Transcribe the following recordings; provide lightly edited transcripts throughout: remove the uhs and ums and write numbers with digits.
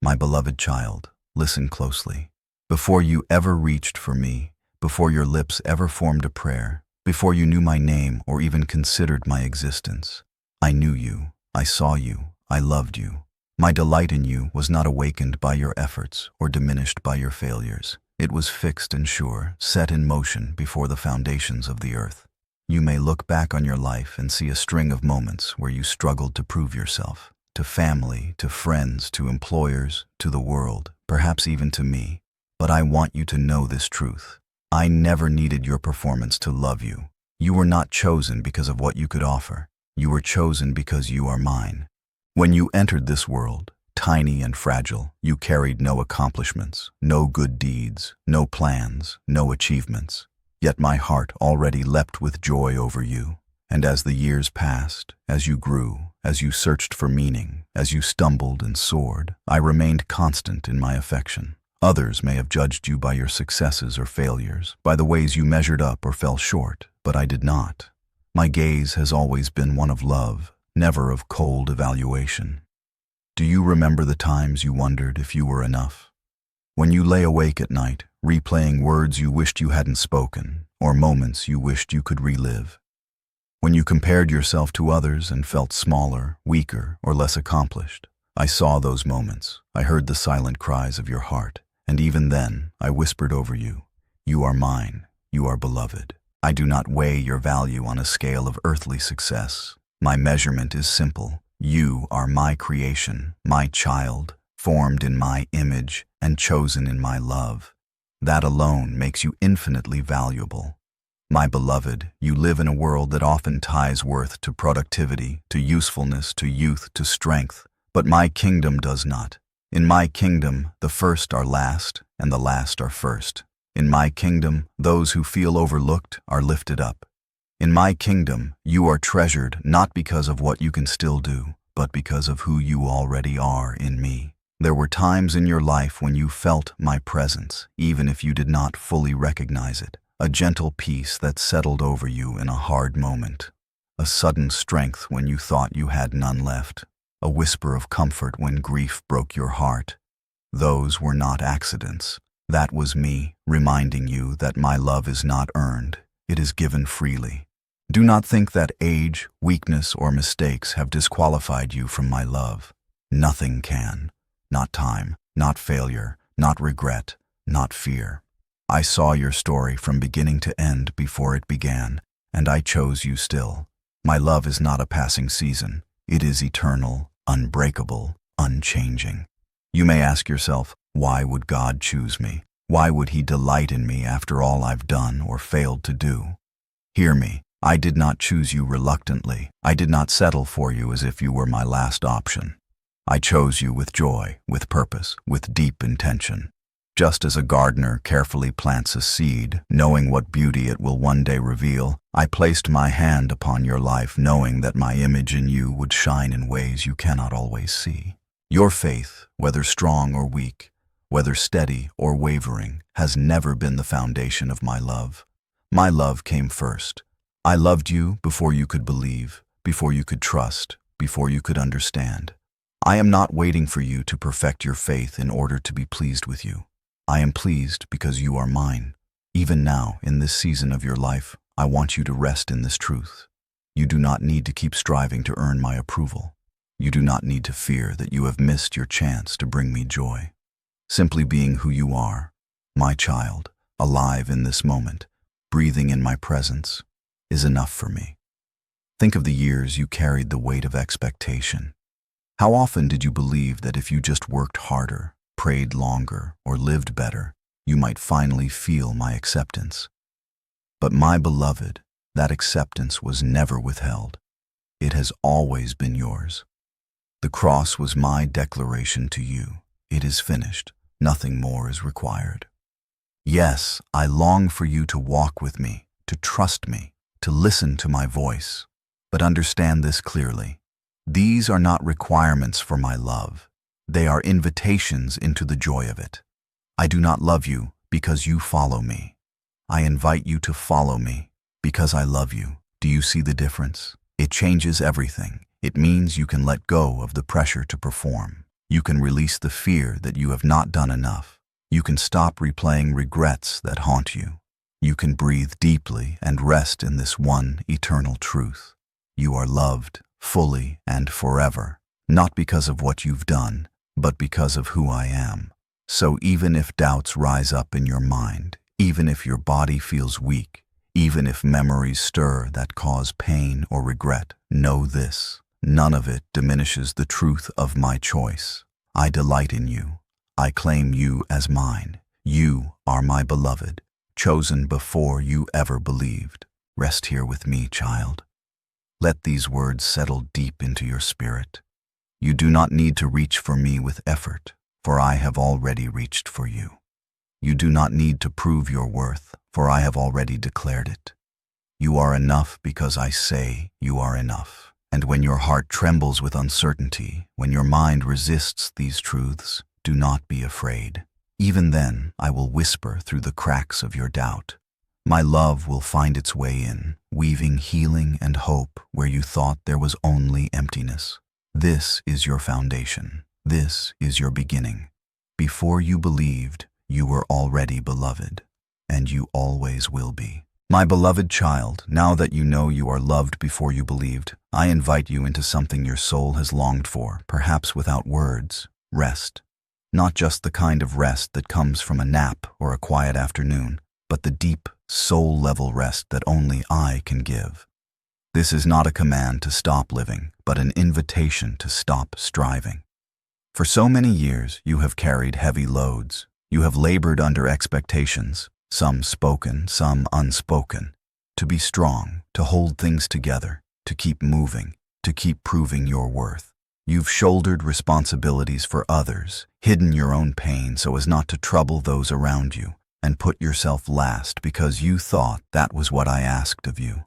My beloved child, listen closely. Before you ever reached for me, before your lips ever formed a prayer, before you knew my name or even considered my existence, I knew you, I saw you, I loved you. My delight in you was not awakened by your efforts or diminished by your failures. It was fixed and sure, set in motion before the foundations of the earth. You may look back on your life and see a string of moments where you struggled to prove yourself, to family, to friends, to employers, to the world, perhaps even to me. But I want you to know this truth. I never needed your performance to love you. You were not chosen because of what you could offer. You were chosen because you are mine. When you entered this world, tiny and fragile, you carried no accomplishments, no good deeds, no plans, no achievements. Yet my heart already leapt with joy over you. And as the years passed, as you grew, as you searched for meaning, as you stumbled and soared, I remained constant in my affection. Others may have judged you by your successes or failures, by the ways you measured up or fell short, but I did not. My gaze has always been one of love, never of cold evaluation. Do you remember the times you wondered if you were enough? When you lay awake at night, replaying words you wished you hadn't spoken, or moments you wished you could relive? When you compared yourself to others and felt smaller, weaker, or less accomplished? I saw those moments. I heard the silent cries of your heart. And even then, I whispered over you, "You are mine. You are beloved." I do not weigh your value on a scale of earthly success. My measurement is simple. You are my creation, my child, formed in my image and chosen in my love. That alone makes you infinitely valuable. My beloved, you live in a world that often ties worth to productivity, to usefulness, to youth, to strength. But my kingdom does not. In my kingdom, the first are last, and the last are first. In my kingdom, those who feel overlooked are lifted up. In my kingdom, you are treasured not because of what you can still do, but because of who you already are in me. There were times in your life when you felt my presence, even if you did not fully recognize it. A gentle peace that settled over you in a hard moment. A sudden strength when you thought you had none left. A whisper of comfort when grief broke your heart. Those were not accidents. That was me, reminding you that my love is not earned. It is given freely. Do not think that age, weakness, or mistakes have disqualified you from my love. Nothing can. Not time, not failure, not regret, not fear. I saw your story from beginning to end before it began, and I chose you still. My love is not a passing season. It is eternal, unbreakable, unchanging. You may ask yourself, why would God choose me? Why would He delight in me after all I've done or failed to do? Hear me. I did not choose you reluctantly. I did not settle for you as if you were my last option. I chose you with joy, with purpose, with deep intention. Just as a gardener carefully plants a seed, knowing what beauty it will one day reveal, I placed my hand upon your life knowing that my image in you would shine in ways you cannot always see. Your faith, whether strong or weak, whether steady or wavering, has never been the foundation of my love. My love came first. I loved you before you could believe, before you could trust, before you could understand. I am not waiting for you to perfect your faith in order to be pleased with you. I am pleased because you are mine. Even now, in this season of your life, I want you to rest in this truth. You do not need to keep striving to earn my approval. You do not need to fear that you have missed your chance to bring me joy. Simply being who you are, my child, alive in this moment, breathing in my presence, is enough for me. Think of the years you carried the weight of expectation. How often did you believe that if you just worked harder, prayed longer, or lived better, you might finally feel my acceptance? But my beloved, that acceptance was never withheld. It has always been yours. The cross was my declaration to you. It is finished. Nothing more is required. Yes, I long for you to walk with me, to trust me, to listen to my voice. But understand this clearly. These are not requirements for my love. They are invitations into the joy of it. I do not love you because you follow me. I invite you to follow me because I love you. Do you see the difference? It changes everything. It means you can let go of the pressure to perform. You can release the fear that you have not done enough. You can stop replaying regrets that haunt you. You can breathe deeply and rest in this one eternal truth. You are loved fully and forever, not because of what you've done, but because of who I am. So even if doubts rise up in your mind, even if your body feels weak, even if memories stir that cause pain or regret, know this: none of it diminishes the truth of my choice. I delight in you. I claim you as mine. You are my beloved, chosen before you ever believed. Rest here with me, child. Let these words settle deep into your spirit. You do not need to reach for me with effort, for I have already reached for you. You do not need to prove your worth, for I have already declared it. You are enough because I say you are enough. And when your heart trembles with uncertainty, when your mind resists these truths, do not be afraid. Even then, I will whisper through the cracks of your doubt. My love will find its way in, weaving healing and hope where you thought there was only emptiness. This is your foundation. This is your beginning. Before you believed, you were already beloved, and you always will be. My beloved child, now that you know you are loved before you believed, I invite you into something your soul has longed for, perhaps without words: rest. Not just the kind of rest that comes from a nap or a quiet afternoon, but the deep, soul-level rest that only I can give. This is not a command to stop living, but an invitation to stop striving. For so many years, you have carried heavy loads. You have labored under expectations, some spoken, some unspoken, to be strong, to hold things together, to keep moving, to keep proving your worth. You've shouldered responsibilities for others, hidden your own pain so as not to trouble those around you, and put yourself last because you thought that was what I asked of you.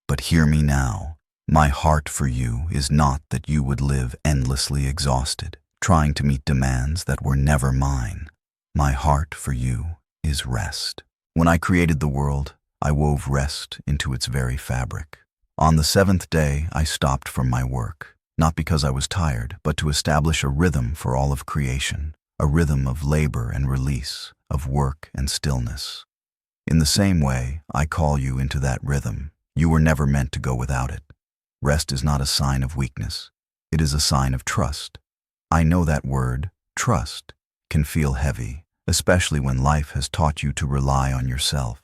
But hear me now. My heart for you is not that you would live endlessly exhausted, trying to meet demands that were never mine. My heart for you is rest. When I created the world, I wove rest into its very fabric. On the seventh day, I stopped from my work, not because I was tired, but to establish a rhythm for all of creation, a rhythm of labor and release, of work and stillness. In the same way, I call you into that rhythm. You were never meant to go without it. Rest is not a sign of weakness. It is a sign of trust. I know that word, trust, can feel heavy, especially when life has taught you to rely on yourself.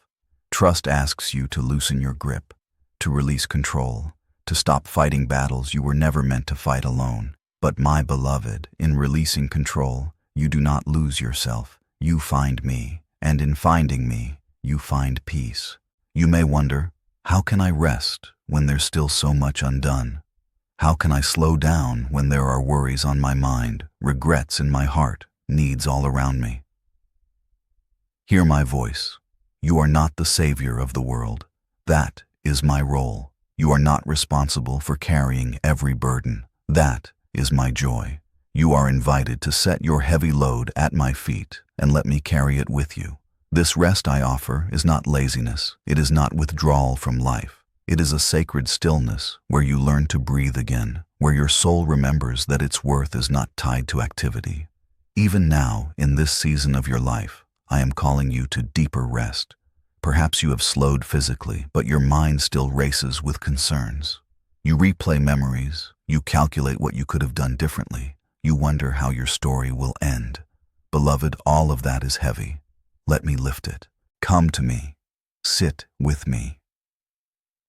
Trust asks you to loosen your grip, to release control, to stop fighting battles you were never meant to fight alone. But my beloved, in releasing control, you do not lose yourself. You find me, and in finding me, you find peace. You may wonder, how can I rest when there's still so much undone? How can I slow down when there are worries on my mind, regrets in my heart, needs all around me? Hear my voice. You are not the savior of the world. That is my role. You are not responsible for carrying every burden. That is my joy. You are invited to set your heavy load at my feet and let me carry it with you. This rest I offer is not laziness. It is not withdrawal from life. It is a sacred stillness where you learn to breathe again, where your soul remembers that its worth is not tied to activity. Even now, in this season of your life, I am calling you to deeper rest. Perhaps you have slowed physically, but your mind still races with concerns. You replay memories. You calculate what you could have done differently. You wonder how your story will end. Beloved, all of that is heavy. Let me lift it. Come to me. Sit with me.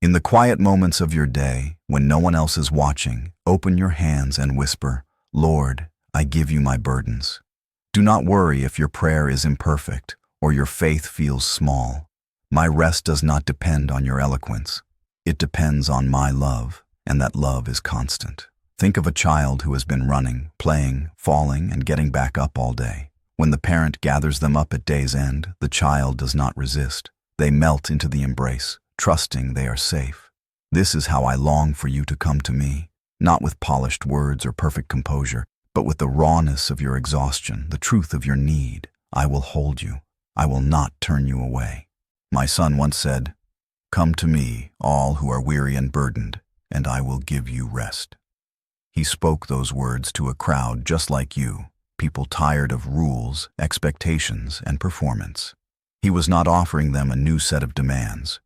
In the quiet moments of your day, when no one else is watching, open your hands and whisper, Lord, I give you my burdens. Do not worry if your prayer is imperfect or your faith feels small. My rest does not depend on your eloquence. It depends on my love, and that love is constant. Think of a child who has been running, playing, falling, and getting back up all day. When the parent gathers them up at day's end, the child does not resist. They melt into the embrace, trusting they are safe. This is how I long for you to come to me, not with polished words or perfect composure, but with the rawness of your exhaustion, the truth of your need. I will hold you. I will not turn you away. My son once said, "Come to me, all who are weary and burdened, and I will give you rest." He spoke those words to a crowd just like you, people tired of rules, expectations, and performance. He was not offering them a new set of demands.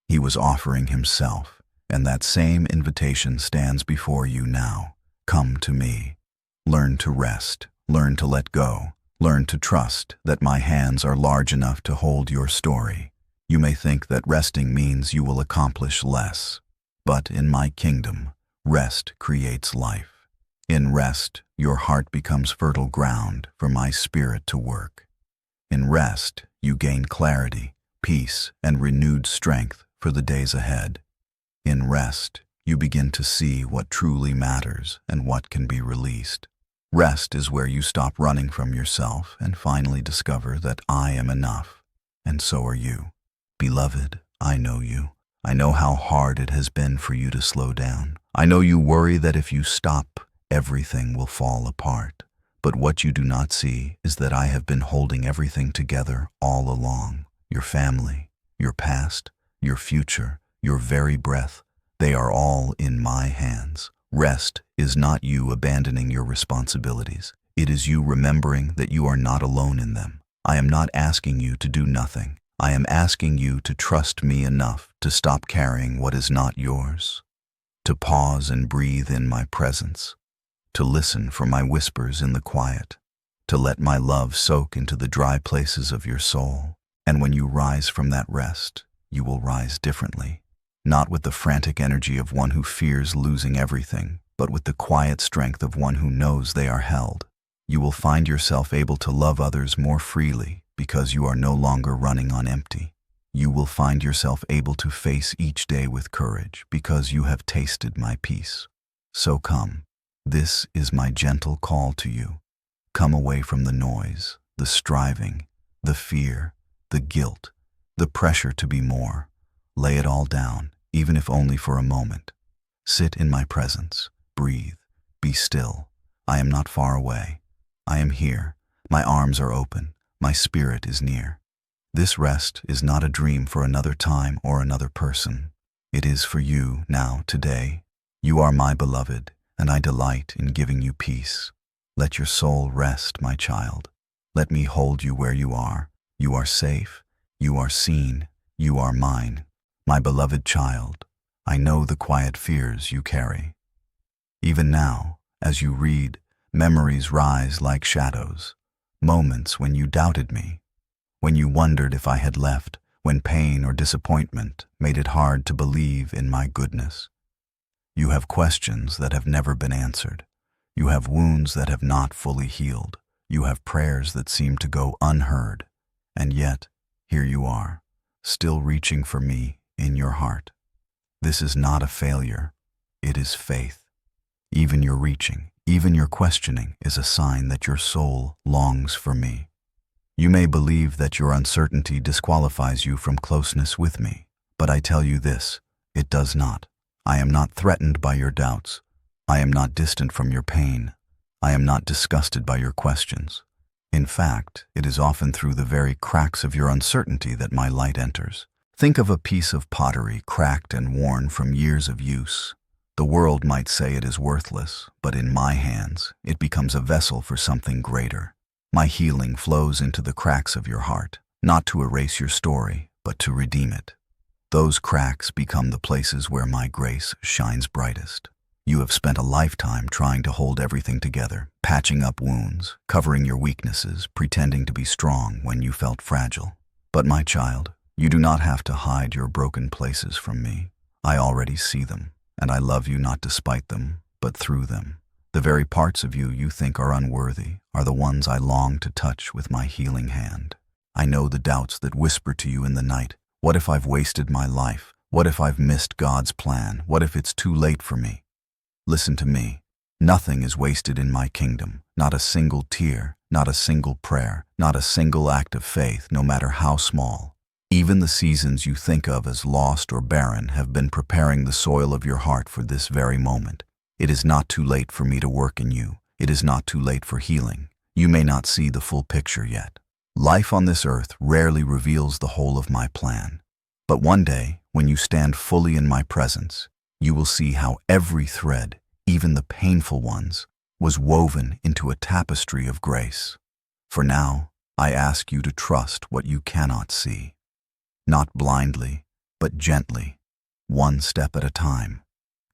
He was offering himself, and that same invitation stands before you now. Come to me. Learn to rest. Learn to let go. Learn to trust that my hands are large enough to hold your story. You may think that resting means you will accomplish less, but in my kingdom, rest creates life. In rest, your heart becomes fertile ground for my spirit to work. In rest, you gain clarity, peace, and renewed strength for the days ahead. In rest, you begin to see what truly matters and what can be released. Rest is where you stop running from yourself and finally discover that I am enough, and so are you. Beloved, I know you. I know how hard it has been for you to slow down. I know you worry that if you stop, everything will fall apart. But what you do not see is that I have been holding everything together all along. Your family, your past, your future, your very breath, they are all in my hands. Rest is not you abandoning your responsibilities. It is you remembering that you are not alone in them. I am not asking you to do nothing. I am asking you to trust me enough to stop carrying what is not yours, to pause and breathe in my presence, to listen for my whispers in the quiet, to let my love soak into the dry places of your soul. And when you rise from that rest, you will rise differently, not with the frantic energy of one who fears losing everything, but with the quiet strength of one who knows they are held. You will find yourself able to love others more freely because you are no longer running on empty. You will find yourself able to face each day with courage because you have tasted my peace. So come. This is my gentle call to you. Come away from the noise, the striving, the fear, the guilt, the pressure to be more. Lay it all down, even if only for a moment. Sit in my presence, breathe, be still. I am not far away. I am here. My arms are open. My spirit is near. This rest is not a dream for another time or another person. It is for you now, today. You are my beloved, and I delight in giving you peace. Let your soul rest, my child. Let me hold you where you are. You are safe. You are seen. You are mine. My beloved child, I know the quiet fears you carry. Even now, as you read, memories rise like shadows. Moments when you doubted me, when you wondered if I had left, when pain or disappointment made it hard to believe in my goodness. You have questions that have never been answered. You have wounds that have not fully healed. You have prayers that seem to go unheard. And yet, here you are, still reaching for me in your heart. This is not a failure. It is faith. Even your reaching, even your questioning is a sign that your soul longs for me. You may believe that your uncertainty disqualifies you from closeness with me, but I tell you this, it does not. I am not threatened by your doubts. I am not distant from your pain. I am not disgusted by your questions. In fact, it is often through the very cracks of your uncertainty that my light enters. Think of a piece of pottery cracked and worn from years of use. The world might say it is worthless, but in my hands, it becomes a vessel for something greater. My healing flows into the cracks of your heart, not to erase your story, but to redeem it. Those cracks become the places where my grace shines brightest. You have spent a lifetime trying to hold everything together, patching up wounds, covering your weaknesses, pretending to be strong when you felt fragile. But my child, you do not have to hide your broken places from me. I already see them, and I love you not despite them, but through them. The very parts of you you think are unworthy are the ones I long to touch with my healing hand. I know the doubts that whisper to you in the night. What if I've wasted my life? What if I've missed God's plan? What if it's too late for me? Listen to me. Nothing is wasted in my kingdom. Not a single tear, not a single prayer, not a single act of faith, no matter how small. Even the seasons you think of as lost or barren have been preparing the soil of your heart for this very moment. It is not too late for me to work in you. It is not too late for healing. You may not see the full picture yet. Life on this earth rarely reveals the whole of my plan. But one day, when you stand fully in my presence, you will see how every thread, even the painful ones, was woven into a tapestry of grace. For now, I ask you to trust what you cannot see. Not blindly, but gently, one step at a time.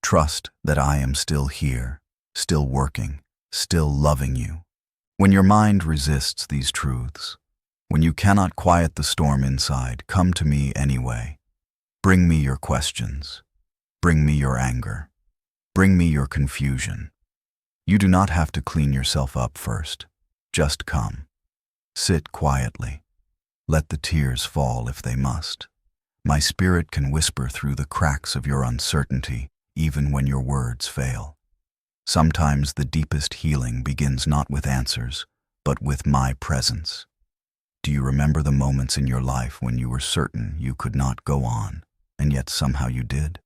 Trust that I am still here, still working, still loving you. When your mind resists these truths, when you cannot quiet the storm inside, come to me anyway. Bring me your questions. Bring me your anger. Bring me your confusion. You do not have to clean yourself up first. Just come. Sit quietly. Let the tears fall if they must. My spirit can whisper through the cracks of your uncertainty, even when your words fail. Sometimes the deepest healing begins not with answers, but with my presence. Do you remember the moments in your life when you were certain you could not go on, and yet somehow you did?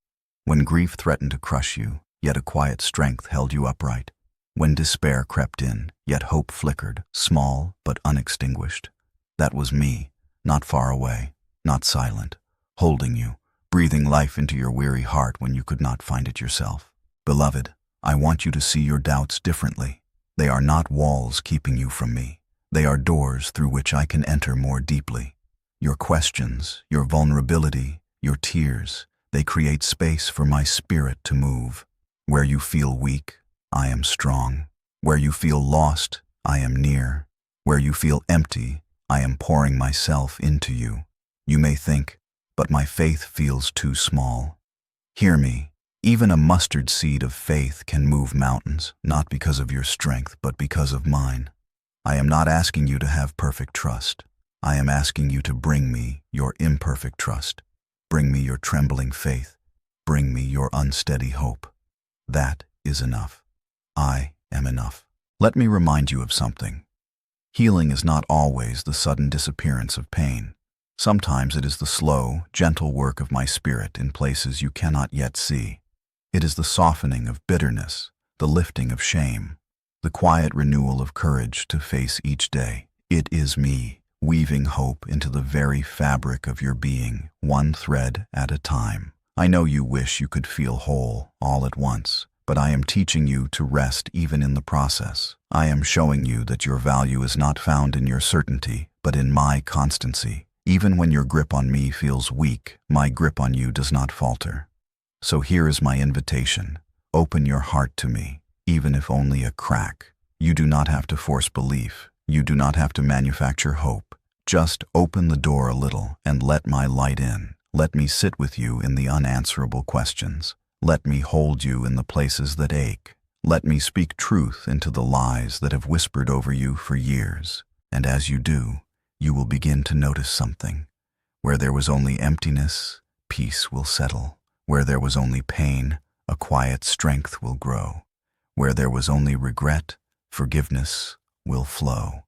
When grief threatened to crush you, yet a quiet strength held you upright? When despair crept in, yet hope flickered, small but unextinguished? That was me, not far away, not silent, holding you, breathing life into your weary heart when you could not find it yourself. Beloved, I want you to see your doubts differently. They are not walls keeping you from me. They are doors through which I can enter more deeply. Your questions, your vulnerability, your tears, they create space for my spirit to move. Where you feel weak, I am strong. Where you feel lost, I am near. Where you feel empty, I am pouring myself into you. You may think, but my faith feels too small. Hear me. Even a mustard seed of faith can move mountains, not because of your strength, but because of mine. I am not asking you to have perfect trust. I am asking you to bring me your imperfect trust. Bring me your trembling faith. Bring me your unsteady hope. That is enough. I am enough. Let me remind you of something. Healing is not always the sudden disappearance of pain. Sometimes it is the slow, gentle work of my spirit in places you cannot yet see. It is the softening of bitterness, the lifting of shame, the quiet renewal of courage to face each day. It is me, weaving hope into the very fabric of your being, one thread at a time. I know you wish you could feel whole all at once, but I am teaching you to rest even in the process. I am showing you that your value is not found in your certainty, but in my constancy. Even when your grip on me feels weak, my grip on you does not falter. So here is my invitation. Open your heart to me, even if only a crack. You do not have to force belief. You do not have to manufacture hope. Just open the door a little and let my light in. Let me sit with you in the unanswerable questions. Let me hold you in the places that ache. Let me speak truth into the lies that have whispered over you for years. And as you do, you will begin to notice something. Where there was only emptiness, peace will settle. Where there was only pain, a quiet strength will grow. Where there was only regret, forgiveness will flow.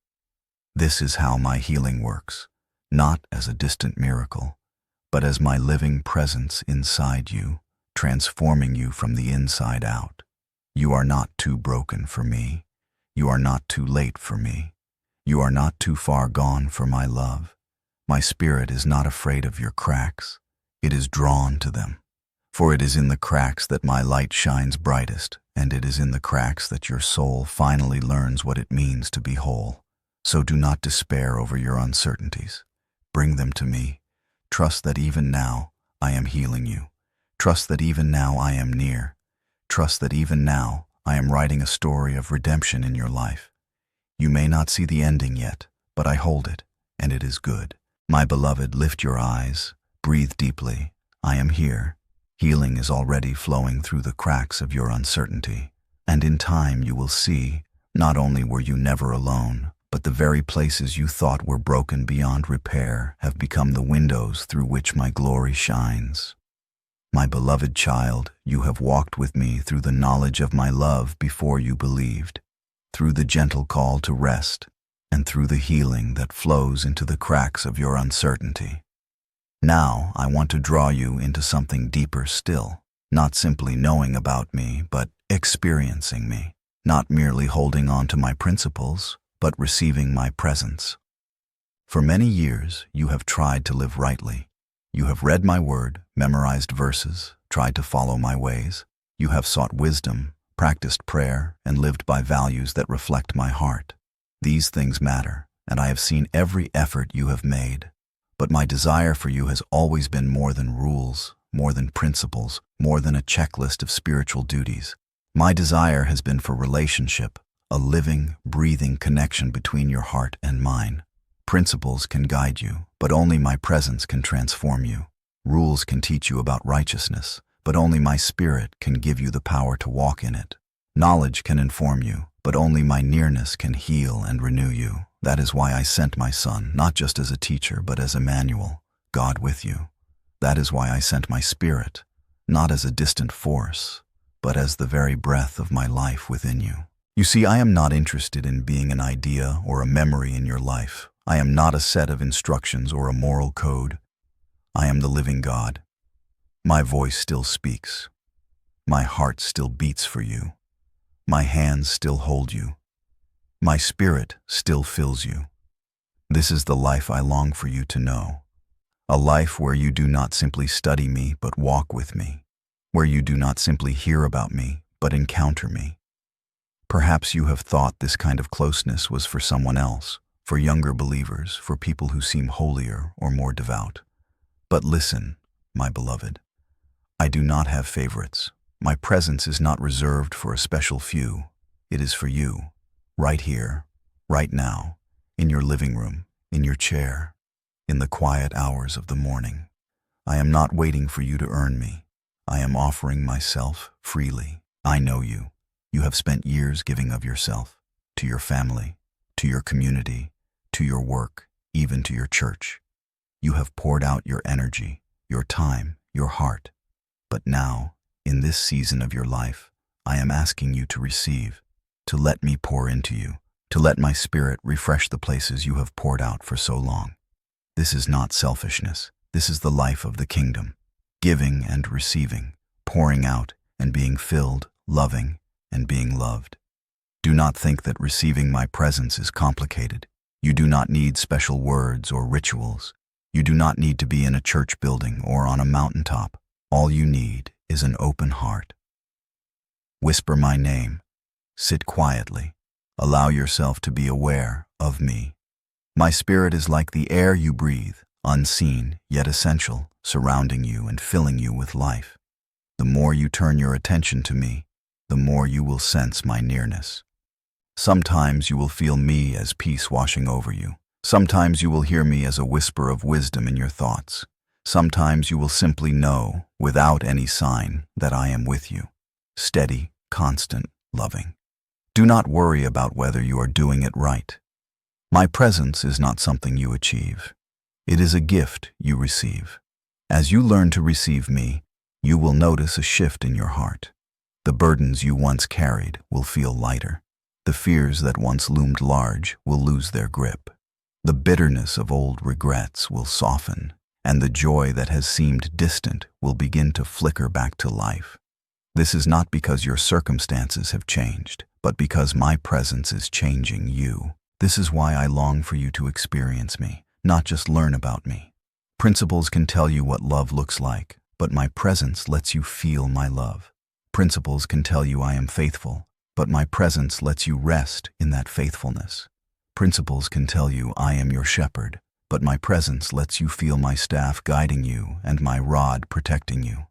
This is how my healing works, not as a distant miracle, but as my living presence inside you, transforming you from the inside out. You are not too broken for me. You are not too late for me. You are not too far gone for my love. My spirit is not afraid of your cracks. It is drawn to them. For it is in the cracks that my light shines brightest, and it is in the cracks that your soul finally learns what it means to be whole. So do not despair over your uncertainties. Bring them to me. Trust that even now I am healing you. Trust that even now I am near. Trust that even now I am writing a story of redemption in your life. You may not see the ending yet, but I hold it, and it is good. My beloved, lift your eyes, breathe deeply. I am here. Healing is already flowing through the cracks of your uncertainty. And in time you will see, not only were you never alone, but the very places you thought were broken beyond repair have become the windows through which my glory shines. My beloved child, you have walked with me through the knowledge of my love before you believed, through the gentle call to rest, and through the healing that flows into the cracks of your uncertainty. Now I want to draw you into something deeper still, not simply knowing about me, but experiencing me, not merely holding on to my principles, but receiving my presence. For many years, you have tried to live rightly. You have read my word, memorized verses, tried to follow my ways. You have sought wisdom, practiced prayer, and lived by values that reflect my heart. These things matter, and I have seen every effort you have made. But my desire for you has always been more than rules, more than principles, more than a checklist of spiritual duties. My desire has been for relationship, a living, breathing connection between your heart and mine. Principles can guide you, but only my presence can transform you. Rules can teach you about righteousness, but only my spirit can give you the power to walk in it. Knowledge can inform you, but only my nearness can heal and renew you. That is why I sent my Son, not just as a teacher, but as Emmanuel, God with you. That is why I sent my Spirit, not as a distant force, but as the very breath of my life within you. You see, I am not interested in being an idea or a memory in your life. I am not a set of instructions or a moral code. I am the living God. My voice still speaks. My heart still beats for you. My hands still hold you. My spirit still fills you. This is the life I long for you to know. A life where you do not simply study me, but walk with me. Where you do not simply hear about me, but encounter me. Perhaps you have thought this kind of closeness was for someone else, for younger believers, for people who seem holier or more devout. But listen, my beloved, I do not have favorites. My presence is not reserved for a special few. It is for you, right here, right now, in your living room, in your chair, in the quiet hours of the morning. I am not waiting for you to earn me. I am offering myself freely. I know you. You have spent years giving of yourself, to your family, to your community, to your work, even to your church. You have poured out your energy, your time, your heart. But now, in this season of your life, I am asking you to receive, to let me pour into you, to let my Spirit refresh the places you have poured out for so long. This is not selfishness. This is the life of the kingdom, giving and receiving, pouring out and being filled, loving and being loved. Do not think that receiving my presence is complicated. You do not need special words or rituals. You do not need to be in a church building or on a mountaintop. All you need is an open heart. Whisper my name. Sit quietly. Allow yourself to be aware of me. My Spirit is like the air you breathe, unseen yet essential, surrounding you and filling you with life. The more you turn your attention to me, the more you will sense my nearness. Sometimes you will feel me as peace washing over you. Sometimes you will hear me as a whisper of wisdom in your thoughts. Sometimes you will simply know, without any sign, that I am with you. Steady, constant, loving. Do not worry about whether you are doing it right. My presence is not something you achieve. It is a gift you receive. As you learn to receive me, you will notice a shift in your heart. The burdens you once carried will feel lighter. The fears that once loomed large will lose their grip. The bitterness of old regrets will soften, and the joy that has seemed distant will begin to flicker back to life. This is not because your circumstances have changed, but because my presence is changing you. This is why I long for you to experience me, not just learn about me. Principles can tell you what love looks like, but my presence lets you feel my love. Principles can tell you I am faithful, but my presence lets you rest in that faithfulness. Principles can tell you I am your shepherd, but my presence lets you feel my staff guiding you and my rod protecting you.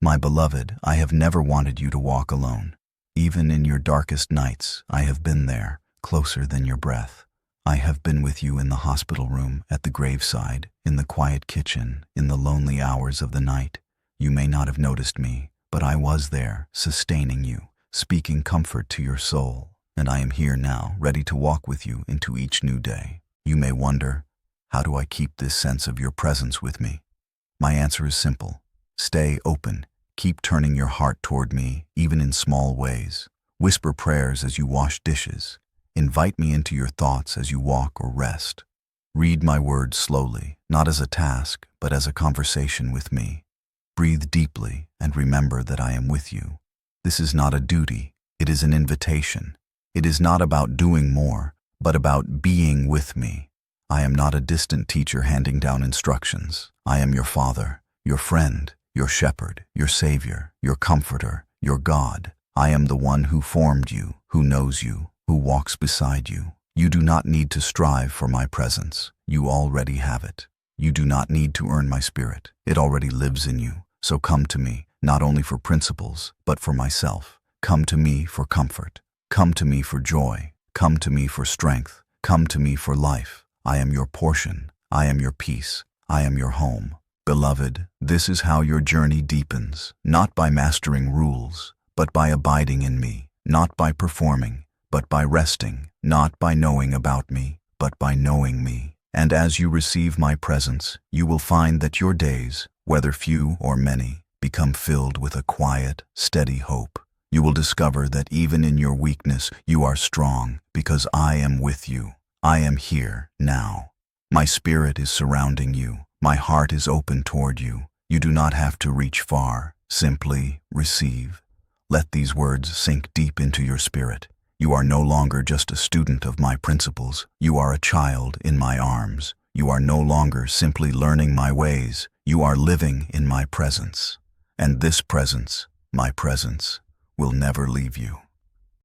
My beloved, I have never wanted you to walk alone. Even in your darkest nights, I have been there, closer than your breath. I have been with you in the hospital room, at the graveside, in the quiet kitchen, in the lonely hours of the night. You may not have noticed me, but I was there, sustaining you, speaking comfort to your soul. And I am here now, ready to walk with you into each new day. You may wonder, how do I keep this sense of your presence with me? My answer is simple. Stay open. Keep turning your heart toward me, even in small ways. Whisper prayers as you wash dishes. Invite me into your thoughts as you walk or rest. Read my words slowly, not as a task, but as a conversation with me. Breathe deeply and remember that I am with you. This is not a duty, it is an invitation. It is not about doing more, but about being with me. I am not a distant teacher handing down instructions. I am your Father, your friend, your shepherd, your Savior, your comforter, your God. I am the one who formed you, who knows you, who walks beside you. You do not need to strive for my presence. You already have it. You do not need to earn my spirit. It already lives in you. So come to me, not only for principles, but for myself. Come to me for comfort. Come to me for joy. Come to me for strength. Come to me for life. I am your portion. I am your peace. I am your home. Beloved, this is how your journey deepens, not by mastering rules, but by abiding in me, not by performing, but by resting, not by knowing about me, but by knowing me. And as you receive my presence, you will find that your days, whether few or many, become filled with a quiet, steady hope. You will discover that even in your weakness, you are strong, because I am with you. I am here, now. My spirit is surrounding you. My heart is open toward you. You do not have to reach far. Simply receive. Let these words sink deep into your spirit. You are no longer just a student of my principles. You are a child in my arms. You are no longer simply learning my ways. You are living in my presence. And this presence, my presence, will never leave you.